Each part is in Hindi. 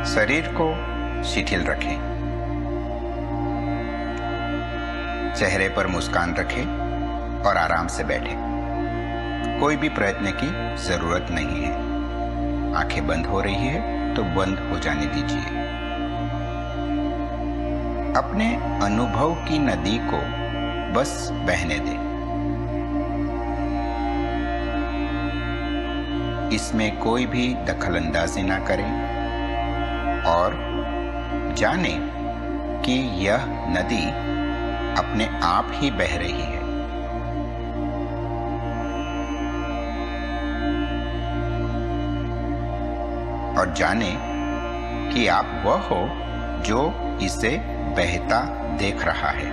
शरीर को शिथिल रखें, चेहरे पर मुस्कान रखें और आराम से बैठें। कोई भी प्रयत्न की जरूरत नहीं है। आंखें बंद हो रही है तो बंद हो जाने दीजिए। अपने अनुभव की नदी को बस बहने दें। इसमें कोई भी दखलंदाजी ना करें और जानें कि यह नदी अपने आप ही बह रही है। और जानें कि आप वह हो जो इसे बहता देख रहा है।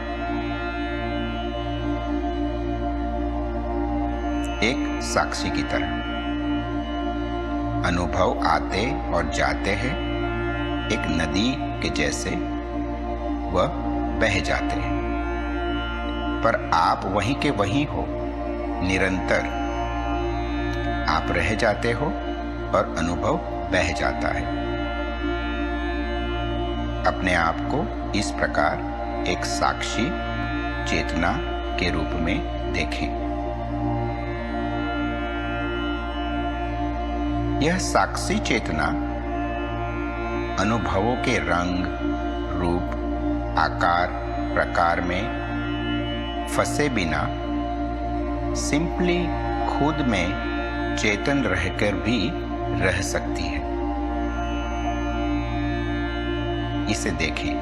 एक साक्षी की तरह अनुभव आते और जाते हैं, एक नदी के जैसे वह बह जाते हैं, पर आप वहीं के वहीं हो। निरंतर आप रह जाते हो और अनुभव बह जाता है। अपने आप को इस प्रकार एक साक्षी चेतना के रूप में देखें। यह साक्षी चेतना अनुभवों के रंग, रूप, आकार, प्रकार में फंसे बिना सिंपली खुद में चेतन रहकर भी रह सकती है। इसे देखें।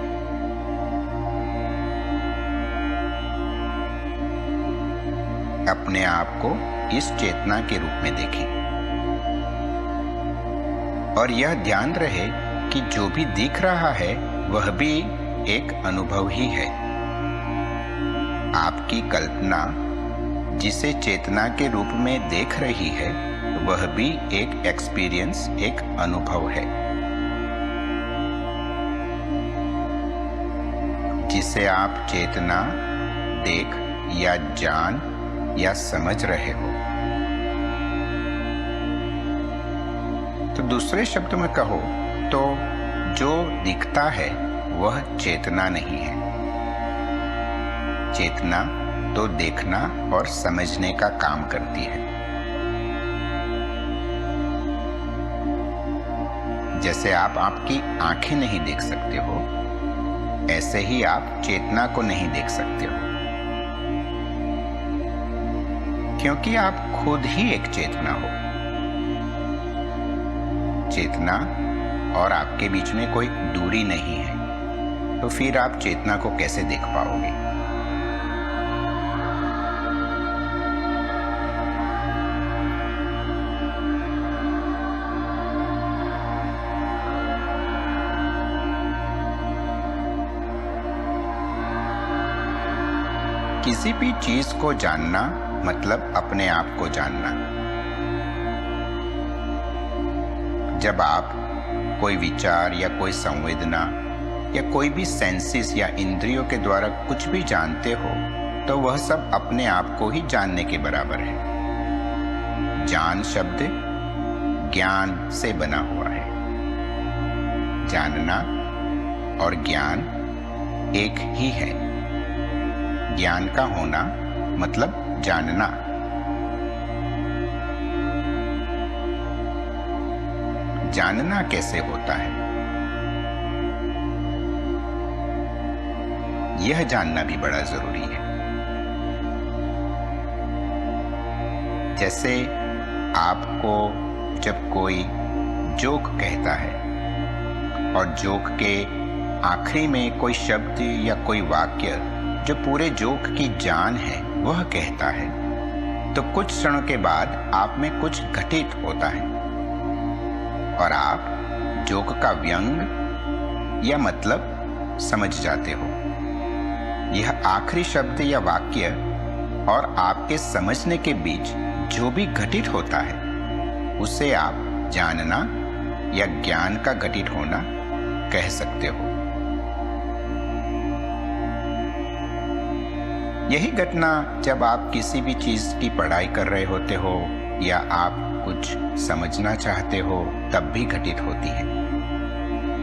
अपने आप को इस चेतना के रूप में देखें और यह ध्यान रहे कि जो भी दिख रहा है वह भी एक अनुभव ही है। आपकी कल्पना जिसे चेतना के रूप में देख रही है वह भी एक एक्सपीरियंस, एक अनुभव है जिसे आप चेतना, देख या जान या समझ रहे हो। तो दूसरे शब्द में कहो तो जो दिखता है वह चेतना नहीं है। चेतना तो देखना और समझने का काम करती है। जैसे आप आपकी आंखें नहीं देख सकते हो, ऐसे ही आप चेतना को नहीं देख सकते हो, क्योंकि आप खुद ही एक चेतना हो। चेतना और आपके बीच में कोई दूरी नहीं है, तो फिर आप चेतना को कैसे देख पाओगे? किसी भी चीज को जानना मतलब अपने आप को जानना। जब आप कोई विचार या कोई संवेदना या कोई भी सेंसेस या इंद्रियों के द्वारा कुछ भी जानते हो तो वह सब अपने आप को ही जानने के बराबर है। जान शब्द ज्ञान से बना हुआ है। जानना और ज्ञान एक ही है। ज्ञान का होना मतलब जानना। जानना कैसे होता है यह जानना भी बड़ा जरूरी है। जैसे आपको जब कोई जोक कहता है और जोक के आखिरी में कोई शब्द या कोई वाक्य जो पूरे जोक की जान है वह कहता है, तो कुछ क्षणों के बाद आप में कुछ घटित होता है और आप जोक का व्यंग या मतलब समझ जाते हो। यह आखिरी शब्द या वाक्य और आपके समझने के बीच जो भी घटित होता है उसे आप जानना या ज्ञान का घटित होना कह सकते हो। यही घटना जब आप किसी भी चीज की पढ़ाई कर रहे होते हो या आप कुछ समझना चाहते हो तब भी घटित होती है।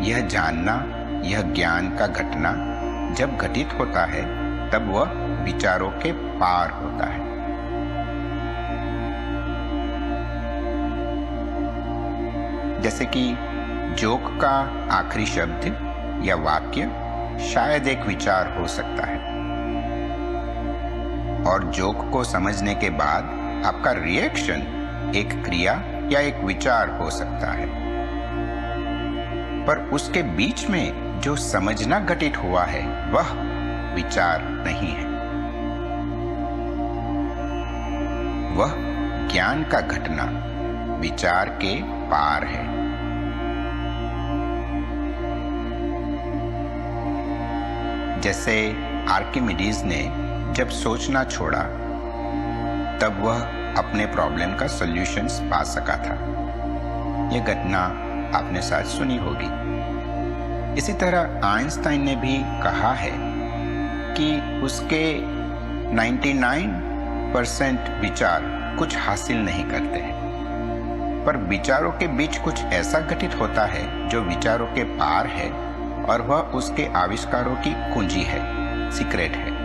यह जानना, यह ज्ञान का घटना जब घटित होता है तब वह विचारों के पार होता है। जैसे कि जोक का आखिरी शब्द या वाक्य शायद एक विचार हो सकता है, और जोक को समझने के बाद आपका रिएक्शन एक क्रिया या एक विचार हो सकता है, पर उसके बीच में जो समझना घटित हुआ है वह विचार नहीं है, वह ज्ञान का घटना विचार के पार है। जैसे आर्किमिडीज ने जब सोचना छोड़ा तब वह अपने प्रॉब्लम का सॉल्यूशंस पा सका था। यह घटना आपने शायद सुनी होगी। इसी तरह आइंस्टाइन ने भी कहा है कि उसके 99% विचार कुछ हासिल नहीं करते हैं, पर विचारों के बीच कुछ ऐसा घटित होता है जो विचारों के पार है, और वह उसके आविष्कारों की कुंजी है, सीक्रेट है।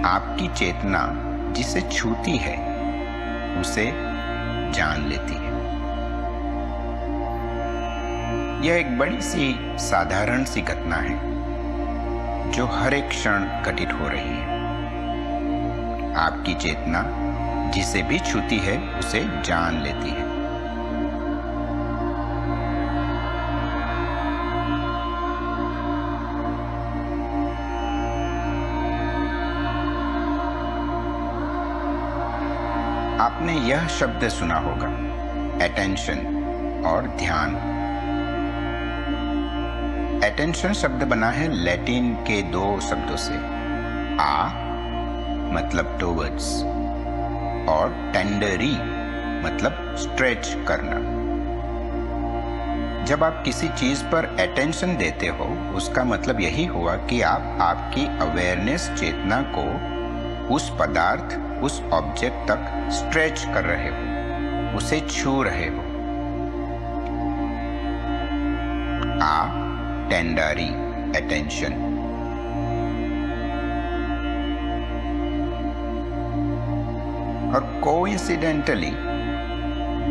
आपकी चेतना जिसे छूती है उसे जान लेती है। यह एक बड़ी सी साधारण सी घटना है जो हर एक क्षण घटित हो रही है। आपकी चेतना जिसे भी छूती है उसे जान लेती है। आपने यह शब्द सुना होगा, अटेंशन और ध्यान। अटेंशन शब्द बना है लैटिन के दो शब्दों से, आ मतलब टुवर्ड्स और टेंडरी मतलब स्ट्रेच करना। जब आप किसी चीज पर अटेंशन देते हो उसका मतलब यही हुआ कि आप आपकी अवेयरनेस चेतना को उस पदार्थ, उस ऑब्जेक्ट तक स्ट्रेच कर रहे हो, उसे छू रहे हो। टेंडरी अटेंशन। और कोइंसिडेंटली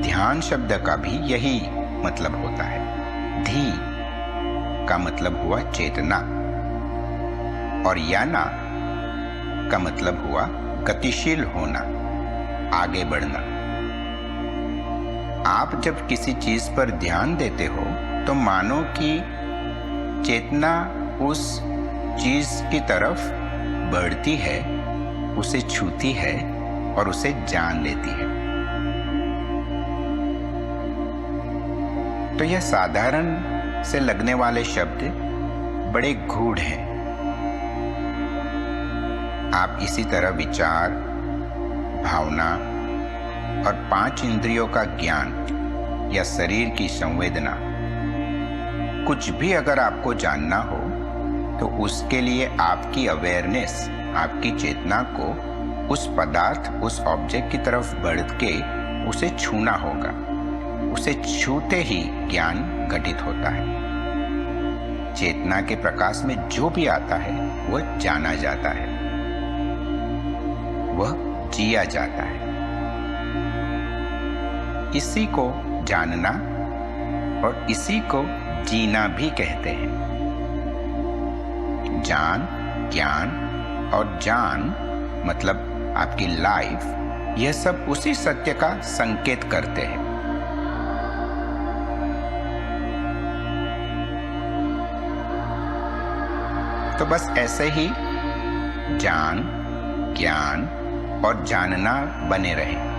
ध्यान शब्द का भी यही मतलब होता है। धी का मतलब हुआ चेतना, और याना का मतलब हुआ गतिशील होना, आगे बढ़ना। आप जब किसी चीज पर ध्यान देते हो तो मानो कि चेतना उस चीज की तरफ बढ़ती है, उसे छूती है और उसे जान लेती है। तो यह साधारण से लगने वाले शब्द बड़े गूढ़ हैं। आप इसी तरह विचार, भावना और 5 इंद्रियों का ज्ञान या शरीर की संवेदना, कुछ भी अगर आपको जानना हो तो उसके लिए आपकी अवेयरनेस, आपकी चेतना को उस पदार्थ, उस ऑब्जेक्ट की तरफ बढ़ के उसे छूना होगा। उसे छूते ही ज्ञान घटित होता है। चेतना के प्रकाश में जो भी आता है वह जाना जाता है, वह जिया जाता है। इसी को जानना और इसी को जीना भी कहते हैं। जान, ज्ञान और जान मतलब आपकी लाइफ, यह सब उसी सत्य का संकेत करते हैं। तो बस ऐसे ही जान, ज्ञान और जानना बने रहें।